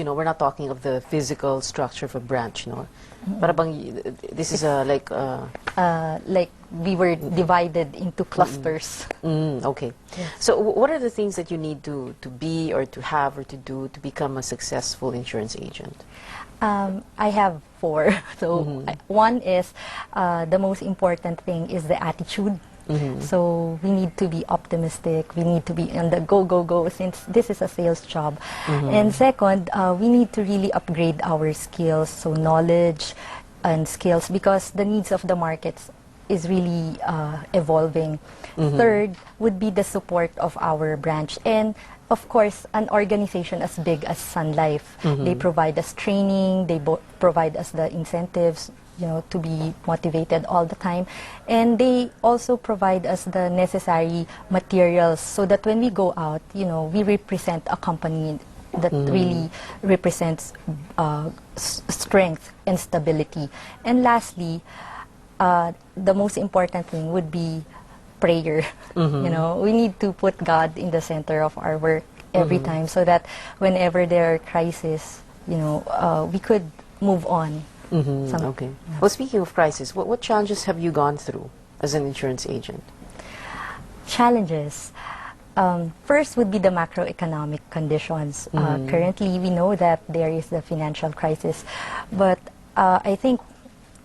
branch, we're not talking of the physical structure of a branch, Para bang, this is like we were divided into clusters. Okay. Yes. So what are the things that you need to be or to have or to do to become a successful insurance agent? I have 4. So one is the most important thing is the attitude. So we need to be optimistic. We need to be on the go, since this is a sales job. And second, we need to really upgrade our skills, so knowledge and skills, because the needs of the markets is really evolving. Third would be the support of our branch. And of course, an organization as big as Sun Life, they provide us training, they provide us the incentives, to be motivated all the time. And they also provide us the necessary materials so that when we go out, we represent a company that really represents strength and stability. And lastly, the most important thing would be prayer. We need to put God in the center of our work every time, so that whenever there are crises, we could move on. Okay. Well, speaking of crisis, what challenges have you gone through as an insurance agent? Challenges. First would be the macroeconomic conditions. Currently, we know that there is the financial crisis, but I think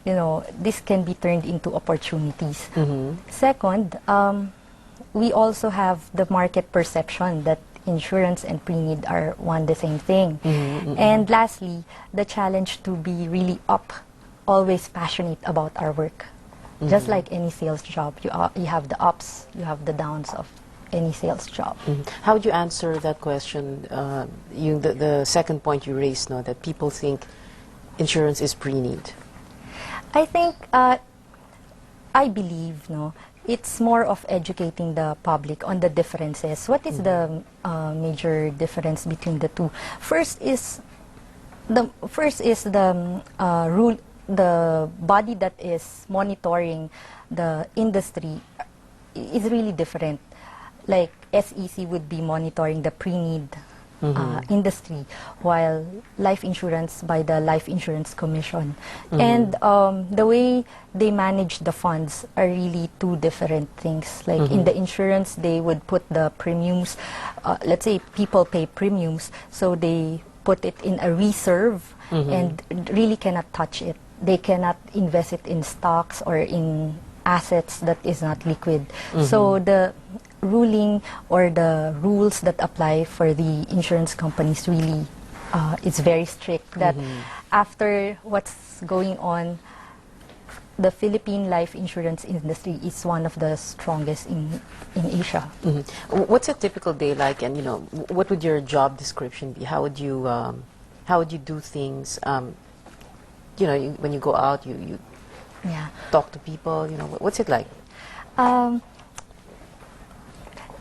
this can be turned into opportunities. Second, we also have the market perception that insurance and pre-need are one the same thing. And lastly, the challenge to be really always passionate about our work. Just like any sales job, you have the ups, you have the downs of any sales job. How would you answer that question? The second point you raised, that people think insurance is pre-need. I think, I believe, it's more of educating the public on the differences. What is the major difference between the two? First is the rule. The body that is monitoring the industry is really different. Like SEC would be monitoring the pre-need industry, while life insurance by the Life Insurance Commission. And the way they manage the funds are really two different things. Like in the insurance, they would put the premiums, let's say people pay premiums, so they put it in a reserve and really cannot touch it. They cannot invest it in stocks or in assets that is not liquid. So the ruling or the rules that apply for the insurance companies really is very strict, that after what's going on, the Philippine life insurance industry is one of the strongest in Asia. What's a typical day like, and what would your job description be? How would you do things? When you go out, you talk to people. What's it like?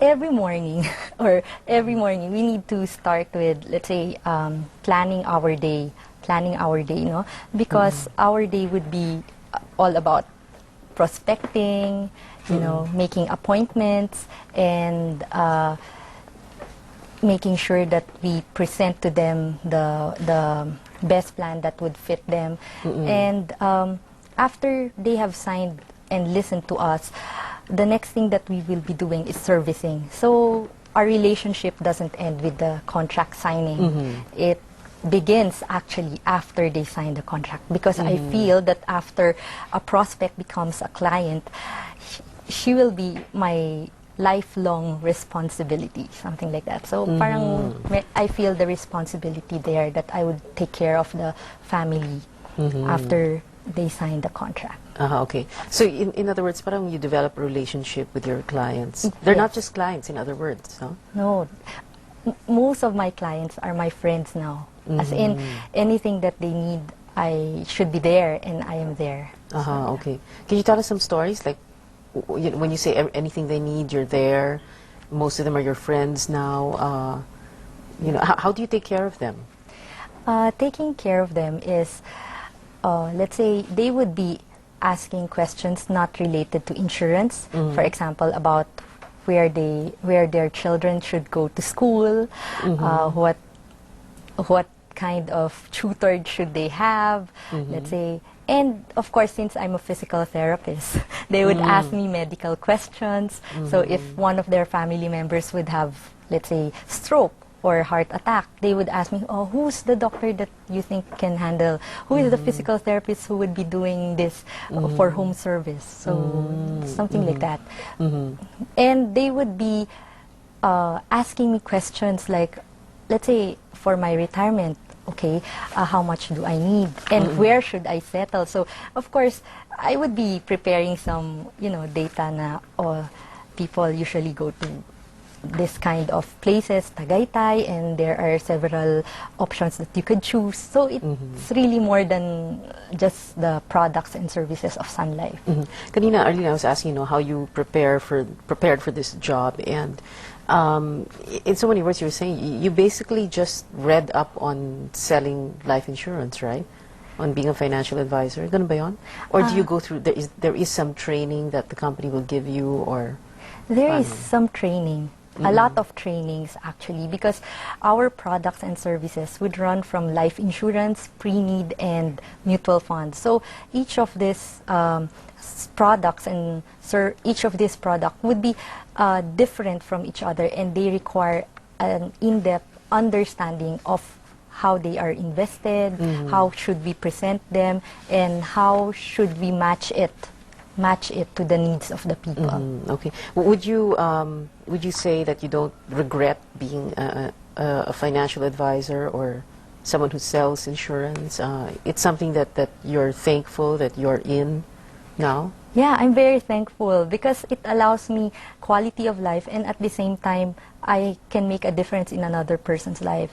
Every morning, we need to start with, let's say, planning our day, because our day would be all about prospecting, making appointments, and making sure that we present to them the best plan that would fit them. And after they have signed and listened to us, the next thing that we will be doing is servicing. So our relationship doesn't end with the contract signing. It begins actually after they sign the contract, because I feel that after a prospect becomes a client, she will be my lifelong responsibility, something like that. So parang I feel the responsibility there that I would take care of the family after they sign the contract. Okay. So in other words, parang you develop a relationship with your clients. They're not just clients, in other words, no? No. Most of my clients are my friends now. As in, anything that they need, I should be there, and I am there. Okay. Can you tell us some stories? Like, when you say anything they need, you're there. Most of them are your friends now. How do you take care of them? Taking care of them is, let's say, they would be asking questions not related to insurance. For example, about where their children should go to school, what kind of tutor should they have, let's say. And of course, since I'm a physical therapist, they would ask me medical questions. So if one of their family members would have, let's say, stroke or heart attack, they would ask me, oh, who's the doctor that you think can handle? Who is the physical therapist who would be doing this for home service? So something like that. And they would be asking me questions like, let's say, for my retirement, okay, how much do I need? And where should I settle? So, of course, I would be preparing some, data na, people usually go to this kind of places, Tagaytay, and there are several options that you could choose. So it's really more than just the products and services of Sun Life. Kanina, Arlene, I was asking, how you prepared for this job, and in so many words, you were saying you basically just read up on selling life insurance, right? On being a financial advisor. Ganun ba yun? Or do you go through, there is some training that the company will give you, or? There is some training. A lot of trainings, actually, because our products and services would run from life insurance, pre-need, and mutual funds. So each of these products and each of these products would be different from each other, and they require an in-depth understanding of how they are invested, how should we present them, and how should we match it to the needs of the people. Okay. Would you say that you don't regret being a financial advisor or someone who sells insurance? It's something that you're thankful that you're in now? Yeah, I'm very thankful because it allows me quality of life, and at the same time, I can make a difference in another person's life.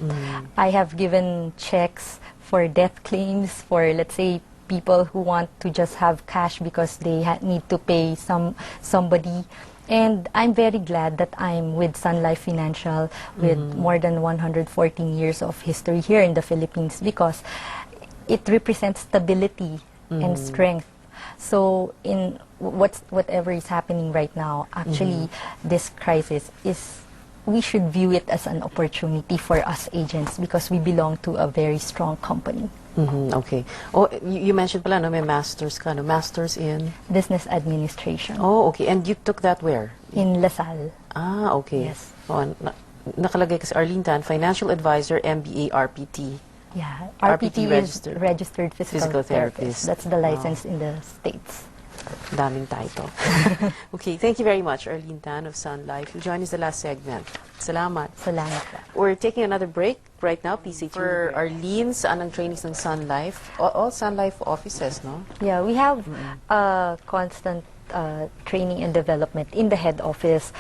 I have given checks for death claims for, let's say, people who want to just have cash because they need to pay somebody. And I'm very glad that I'm with Sun Life Financial with more than 114 years of history here in the Philippines, because it represents stability and strength. So in whatever is happening right now, actually this crisis we should view it as an opportunity for us agents because we belong to a very strong company. Okay. Oh, you mentioned pala, no, may masters ka, no? Masters in? Business administration. Oh, okay. And you took that where? In LaSalle. Ah, okay. Yes. Oh, nakalagay kasi Arlene Tan, Financial Advisor, MBA, RPT. Yeah, RPT is registered physical therapist. therapist. That's the license in the States. Daming title. Okay, thank you very much, Arlene Tan of Sun Life. You join us the last segment. Salamat. Salamat. We're taking another break right now. Please stay tuned. For Arlene, saan ang trainings ng Sun Life? All Sun Life offices, no? Yeah, we have constant training and development in the head office.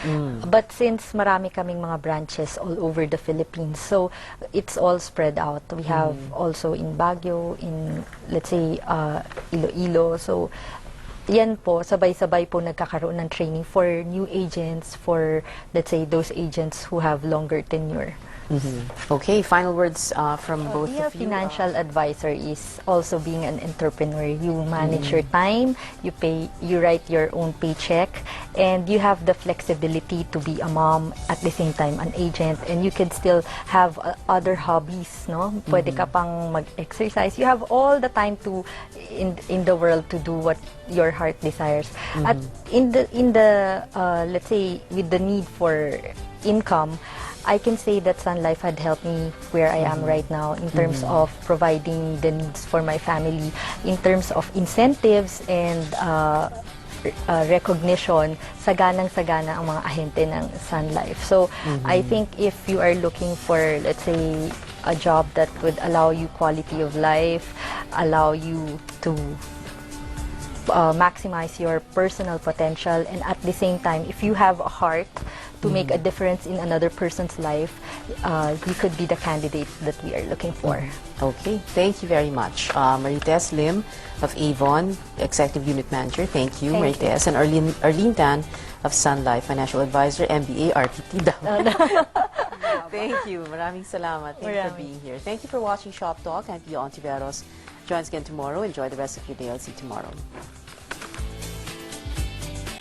But since marami kaming mga branches all over the Philippines, so it's all spread out. We have also in Baguio, in, let's say, Iloilo. So yan po, sabay-sabay po nagkakaroon ng training for new agents, for, let's say, those agents who have longer tenure. Okay, final words from both Being a of you. financial advisor is also being an entrepreneur. You manage your time, you write your own paycheck, and you have the flexibility to be a mom, at the same time an agent, and you can still have other hobbies, no? Pwede ka pang mag-exercise. You have all the time to in the world to do what your heart desires. At in the let's say, with the need for income, I can say that Sun Life had helped me where I am right now in terms of providing the needs for my family, in terms of incentives and recognition. Saganang-sagana ang mga ahente ng Sun Life. So I think if you are looking for, let's say, a job that would allow you quality of life, allow you to maximize your personal potential, and at the same time, if you have a heart to make a difference in another person's life, you could be the candidate that we are looking for. Okay, thank you very much. Marites Lim of Avon, Executive Unit Manager. Thank you, Thank Marites. And Arlene Tan of Sun Life, Financial Advisor, MBA, RPT. Thank you. Maraming salamat. Thank you for being here. Thank you for watching Shop Talk. I'm Pio Ontiveros. Join us again tomorrow. Enjoy the rest of your day. I'll see you tomorrow.